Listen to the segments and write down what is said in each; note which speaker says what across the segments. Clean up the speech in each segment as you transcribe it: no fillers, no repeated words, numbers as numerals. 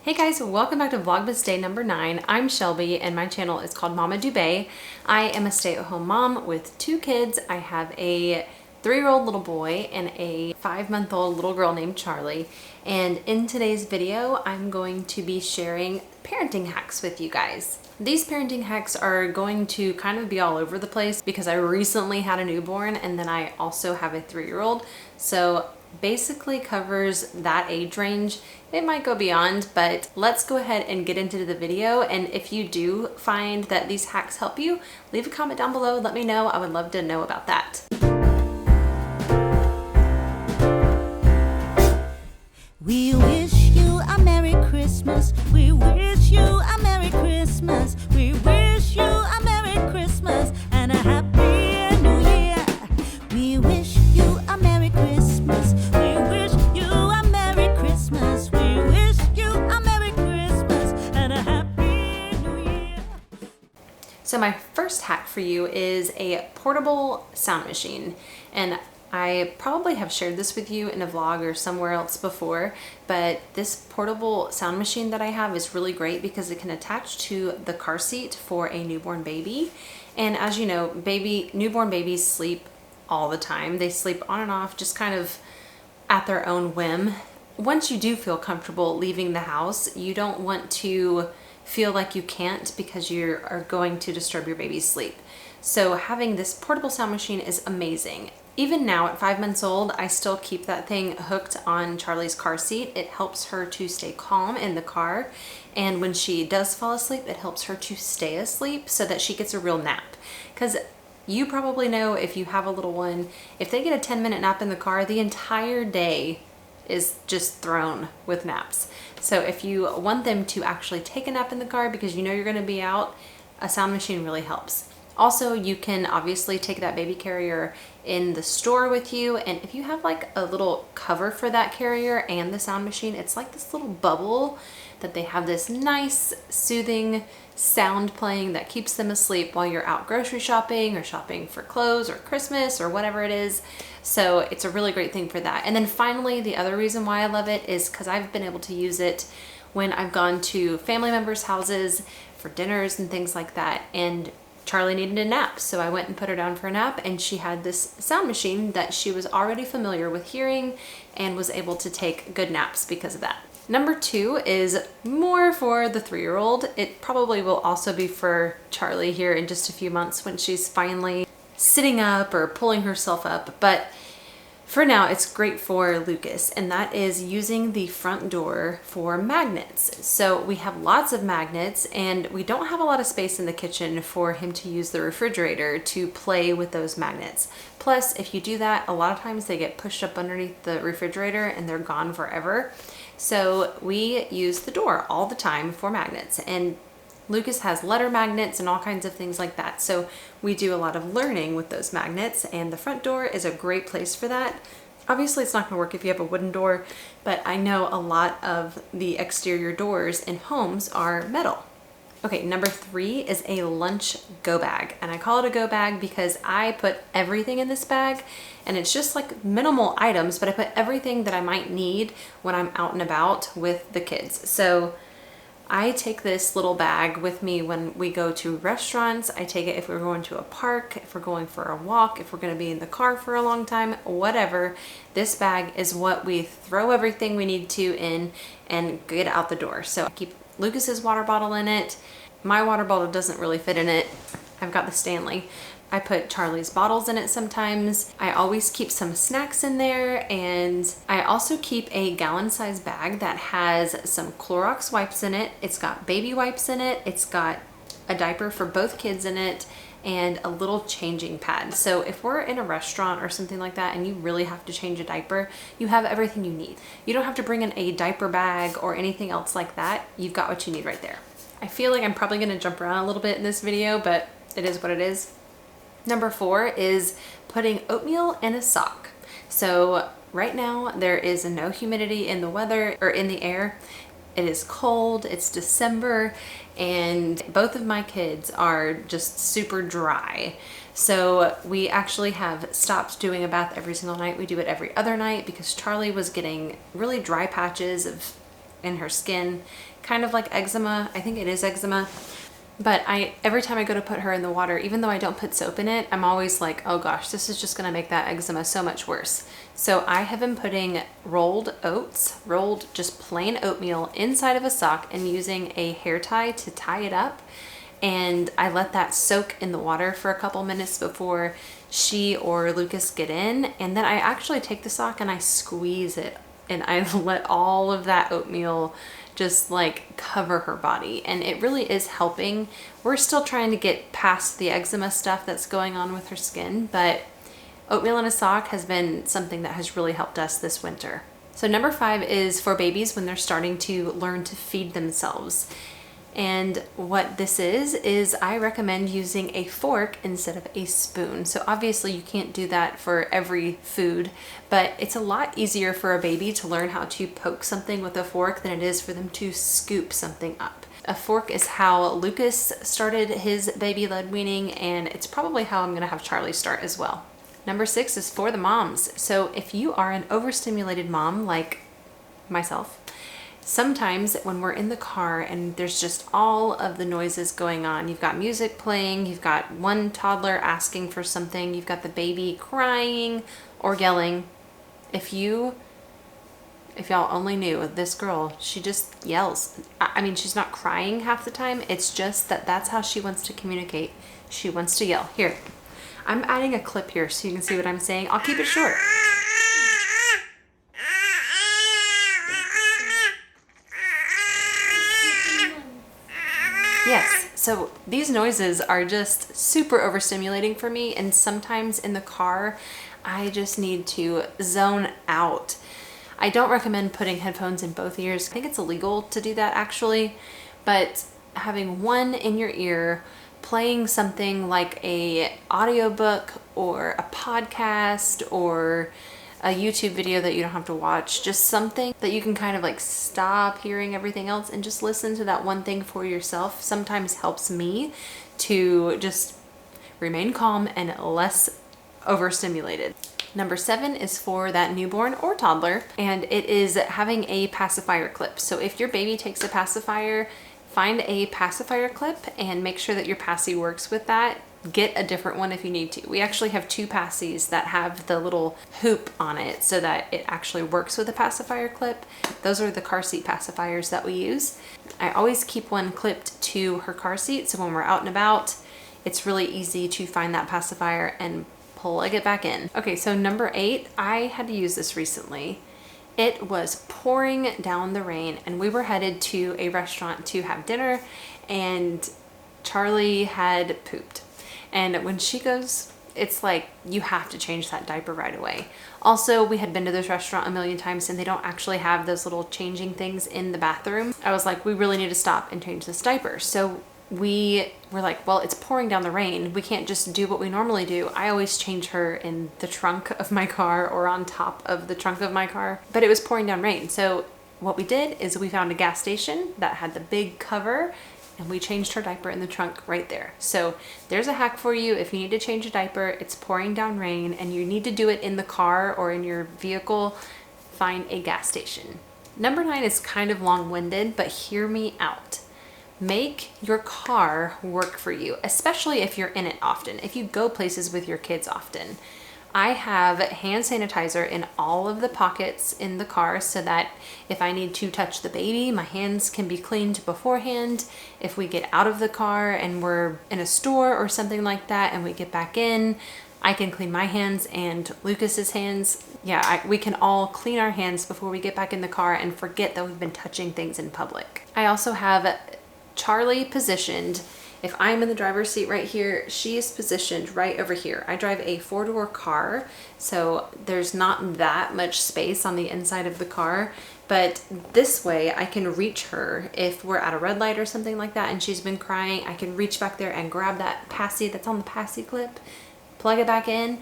Speaker 1: Hey guys, welcome back to Vlogmas day number 9. I'm Shelby and my channel is called Mama Dubay. I am a stay-at-home mom with 2 kids. I have a 3-year-old little boy and a 5-month-old little girl named Charlie. And in today's video, I'm going to be sharing parenting hacks with you guys. These parenting hacks are going to kind of be all over the place because I recently had a newborn and then I also have a 3-year-old. So basically covers that age range. It might go beyond, but let's go ahead and get into the video. And if you do find that these hacks help you, leave a comment down below. Let me know. I would love to know about that.
Speaker 2: We wish you a Merry Christmas. We wish you a Merry Christmas. We wish you a Merry Christmas and a Happy New Year. We wish you a Merry Christmas. We wish you a Merry Christmas. We wish you a Merry Christmas and a Happy New Year.
Speaker 1: So my first hack for you is a portable sound machine. And I probably have shared this with you in a vlog or somewhere else before, but this portable sound machine that I have is really great because it can attach to the car seat for a newborn baby. And as you know, newborn babies sleep all the time. They sleep on and off, just kind of at their own whim. Once you do feel comfortable leaving the house, you don't want to feel like you can't because you are going to disturb your baby's sleep. So having this portable sound machine is amazing. Even now at 5 months old, I still keep that thing hooked on Charlie's car seat. It helps her to stay calm in the car. And when she does fall asleep, it helps her to stay asleep so that she gets a real nap. Because you probably know if you have a little one, if they get a 10-minute nap in the car, the entire day is just thrown with naps. So if you want them to actually take a nap in the car because you know you're going to be out, a sound machine really helps. Also, you can obviously take that baby carrier in the store with you, and if you have like a little cover for that carrier and the sound machine, it's like this little bubble that they have this nice soothing sound playing that keeps them asleep while you're out grocery shopping or shopping for clothes or Christmas or whatever it is. So it's a really great thing for that. And then finally, the other reason why I love it is because I've been able to use it when I've gone to family members' houses for dinners and things like that. And Charlie needed a nap, so I went and put her down for a nap, and she had this sound machine that she was already familiar with hearing and was able to take good naps because of that. Number 2 is more for the 3-year-old. It probably will also be for Charlie here in just a few months when she's finally sitting up or pulling herself up, but for now, it's great for Lucas, and that is using the front door for magnets. So we have lots of magnets, and we don't have a lot of space in the kitchen for him to use the refrigerator to play with those magnets. Plus, if you do that, a lot of times they get pushed up underneath the refrigerator and they're gone forever. So we use the door all the time for magnets, and Lucas has letter magnets and all kinds of things like that. So we do a lot of learning with those magnets, and the front door is a great place for that. Obviously, it's not going to work if you have a wooden door, but I know a lot of the exterior doors in homes are metal. Okay, number 3 is a lunch go bag, and I call it a go bag because I put everything in this bag, and it's just like minimal items, but I put everything that I might need when I'm out and about with the kids. So I take this little bag with me when we go to restaurants. I take it if we're going to a park, if we're going for a walk, if we're going to be in the car for a long time, whatever. This bag is what we throw everything we need to in and get out the door. So I keep Lucas's water bottle in it. My water bottle doesn't really fit in it. I've got the Stanley. I put Charlie's bottles in it sometimes. I always keep some snacks in there, and I also keep a gallon-sized bag that has some Clorox wipes in it. It's got baby wipes in it. It's got a diaper for both kids in it and a little changing pad. So if we're in a restaurant or something like that and you really have to change a diaper, you have everything you need. You don't have to bring in a diaper bag or anything else like that. You've got what you need right there. I feel like I'm probably gonna jump around a little bit in this video, but it is what it is. Number 4 is putting oatmeal in a sock. So right now there is no humidity in the weather or in the air. It is cold, it's December, and both of my kids are just super dry. So we actually have stopped doing a bath every single night. We do it every other night because Charlie was getting really dry patches in her skin, kind of like eczema. I think it is eczema. But every time I go to put her in the water, even though I don't put soap in it, I'm always like, oh gosh, this is just gonna make that eczema so much worse. So I have been putting rolled oats, rolled just plain oatmeal inside of a sock and using a hair tie to tie it up. And I let that soak in the water for a couple minutes before she or Lucas get in. And then I actually take the sock and I squeeze it and I let all of that oatmeal just like cover her body, and it really is helping. We're still trying to get past the eczema stuff that's going on with her skin, but oatmeal in a sock has been something that has really helped us this winter. So number 5 is for babies when they're starting to learn to feed themselves. And what this is I recommend using a fork instead of a spoon. So obviously you can't do that for every food, but it's a lot easier for a baby to learn how to poke something with a fork than it is for them to scoop something up. A fork is how Lucas started his baby-led weaning, and it's probably how I'm gonna have Charlie start as well. Number 6 is for the moms. So if you are an overstimulated mom like myself, sometimes when we're in the car and there's just all of the noises going on, you've got music playing, you've got one toddler asking for something, you've got the baby crying or yelling. If y'all only knew this girl, she just yells. I mean, she's not crying half the time. It's just that's how she wants to communicate. She wants to yell. Here, I'm adding a clip here so you can see what I'm saying. I'll keep it short. Yes, so these noises are just super overstimulating for me, and sometimes in the car, I just need to zone out. I don't recommend putting headphones in both ears. I think it's illegal to do that actually, but having one in your ear, playing something like a audiobook or a podcast or a YouTube video that you don't have to watch, just something that you can kind of like stop hearing everything else and just listen to that one thing for yourself, sometimes helps me to just remain calm and less overstimulated. Number 7 is for that newborn or toddler, and it is having a pacifier clip. So if your baby takes a pacifier, find a pacifier clip and make sure that your passy works with that. Get a different one if you need to. We actually have 2 passies that have the little hoop on it so that it actually works with a pacifier clip. Those are the car seat pacifiers that we use. I always keep one clipped to her car seat, so when we're out and about, it's really easy to find that pacifier and plug it back in. Okay, so number 8, I had to use this recently. It was pouring down the rain and we were headed to a restaurant to have dinner, and Charlie had pooped. And when she goes, it's like you have to change that diaper right away. Also, we had been to this restaurant a million times and they don't actually have those little changing things in the bathroom. I was like, we really need to stop and change this diaper. So we were like, well, it's pouring down the rain. We can't just do what we normally do. I always change her in the trunk of my car or on top of the trunk of my car, but it was pouring down rain. So what we did is we found a gas station that had the big cover, and we changed her diaper in the trunk right there. So there's a hack for you. If you need to change a diaper, it's pouring down rain and you need to do it in the car or in your vehicle, find a gas station. Number 9 is kind of long-winded, but hear me out. Make your car work for you, especially if you're in it often, if you go places with your kids often. I have hand sanitizer in all of the pockets in the car so that if I need to touch the baby, my hands can be cleaned beforehand. If we get out of the car and we're in a store or something like that and we get back in, I can clean my hands and Lucas's hands. Yeah, we can all clean our hands before we get back in the car and forget that we've been touching things in public. I also have Charlie positioned. If I'm in the driver's seat right here, she is positioned right over here. I drive a 4-door car, so there's not that much space on the inside of the car, but this way I can reach her. If we're at a red light or something like that and she's been crying, I can reach back there and grab that passy that's on the passy clip, plug it back in,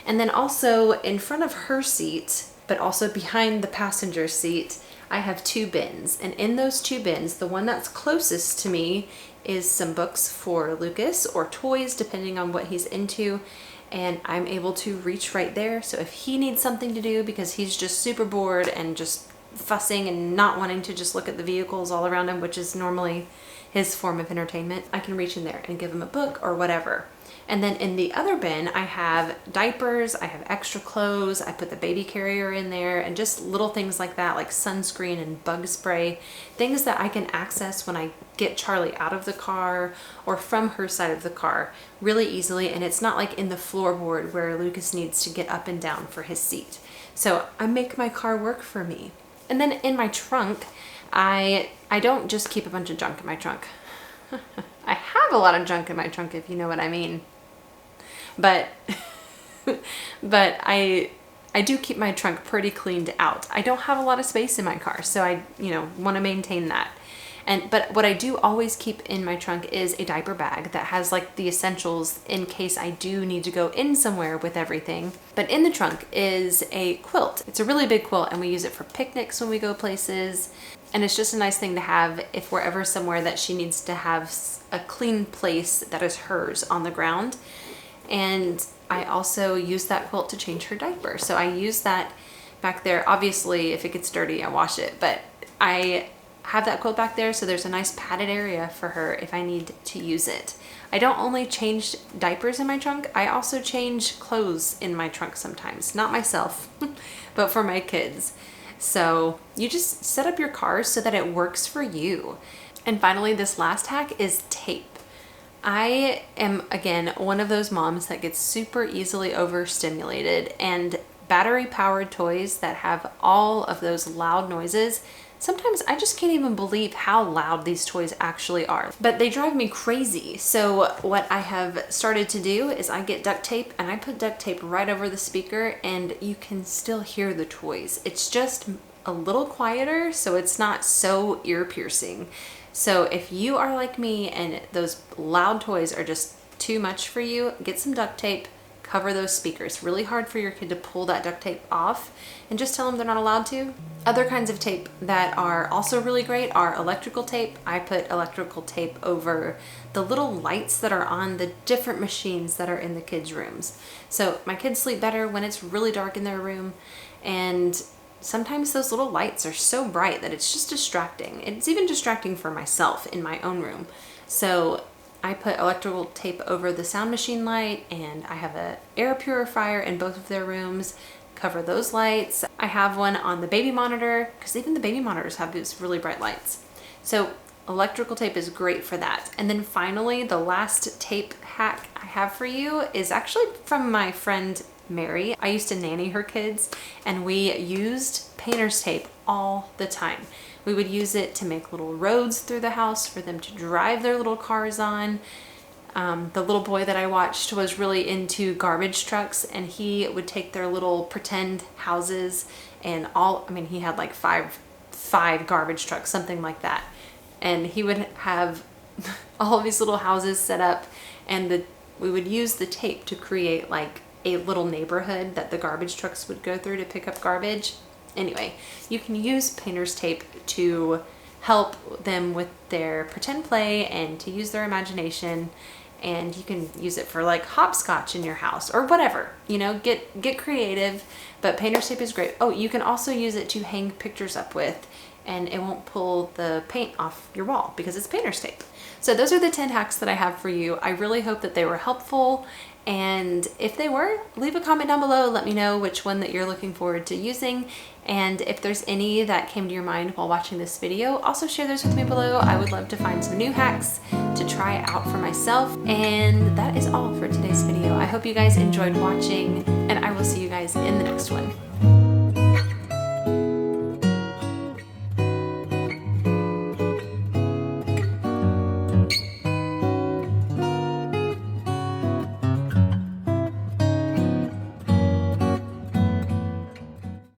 Speaker 1: and then also in front of her seat, but also behind the passenger seat, I have 2 bins, and in those 2 bins, the one that's closest to me is some books for Lucas or toys depending on what he's into, and I'm able to reach right there. So if he needs something to do because he's just super bored and just fussing and not wanting to just look at the vehicles all around him, which is normally his form of entertainment, I can reach in there and give him a book or whatever. And then in the other bin, I have diapers, I have extra clothes, I put the baby carrier in there, and just little things like that, like sunscreen and bug spray, things that I can access when I get Charlie out of the car or from her side of the car really easily. And it's not like in the floorboard where Lucas needs to get up and down for his seat. So I make my car work for me. And then in my trunk, I don't just keep a bunch of junk in my trunk. I have a lot of junk in my trunk, if you know what I mean. But I do keep my trunk pretty cleaned out. I don't have a lot of space in my car, so I want to maintain that. But what I do always keep in my trunk is a diaper bag that has like the essentials in case I do need to go in somewhere with everything. But in the trunk is a quilt. It's a really big quilt, and we use it for picnics when we go places. And it's just a nice thing to have if we're ever somewhere that she needs to have a clean place that is hers on the ground. And I also use that quilt to change her diaper. So I use that back there. Obviously, if it gets dirty, I wash it, but I have that quilt back there so there's a nice padded area for her if I need to use it. I don't only change diapers in my trunk, I also change clothes in my trunk sometimes. Not myself, but for my kids. So you just set up your car so that it works for you. And finally, this last hack is tape. I am, again, one of those moms that gets super easily overstimulated, and battery-powered toys that have all of those loud noises, sometimes I just can't even believe how loud these toys actually are. But they drive me crazy. So what I have started to do is I get duct tape and I put duct tape right over the speaker, and you can still hear the toys. It's just a little quieter, so it's not so ear-piercing. So if you are like me and those loud toys are just too much for you, get some duct tape, cover those speakers. Really hard for your kid to pull that duct tape off, and just tell them they're not allowed to. Other kinds of tape that are also really great are electrical tape. I put electrical tape over the little lights that are on the different machines that are in the kids' rooms. So my kids sleep better when it's really dark in their room, and sometimes those little lights are so bright that it's just distracting. It's even distracting for myself in my own room. So I put electrical tape over the sound machine light, and I have an air purifier in both of their rooms. Cover those lights. I have one on the baby monitor, because even the baby monitors have these really bright lights. So electrical tape is great for that. And then finally, the last tape hack I have for you is actually from my friend Mary. I used to nanny her kids, and we used painter's tape all the time. We would use it to make little roads through the house for them to drive their little cars on. The little boy that I watched was really into garbage trucks, and he would take their little pretend houses and he had like five garbage trucks, something like that. And he would have all of these little houses set up, and we would use the tape to create like a little neighborhood that the garbage trucks would go through to pick up garbage. Anyway, you can use painter's tape to help them with their pretend play and to use their imagination, and you can use it for like hopscotch in your house or whatever, get creative. But painter's tape is great. Oh, you can also use it to hang pictures up with, and it won't pull the paint off your wall because it's painter's tape. So those are the 10 hacks that I have for you. I really hope that they were helpful, and if they were, leave a comment down below. Let me know which one that you're looking forward to using, and if there's any that came to your mind while watching this video, also share those with me below. I would love to find some new hacks to try out for myself. And that is all for today's video. I hope you guys enjoyed watching, and I will see you guys in the next one.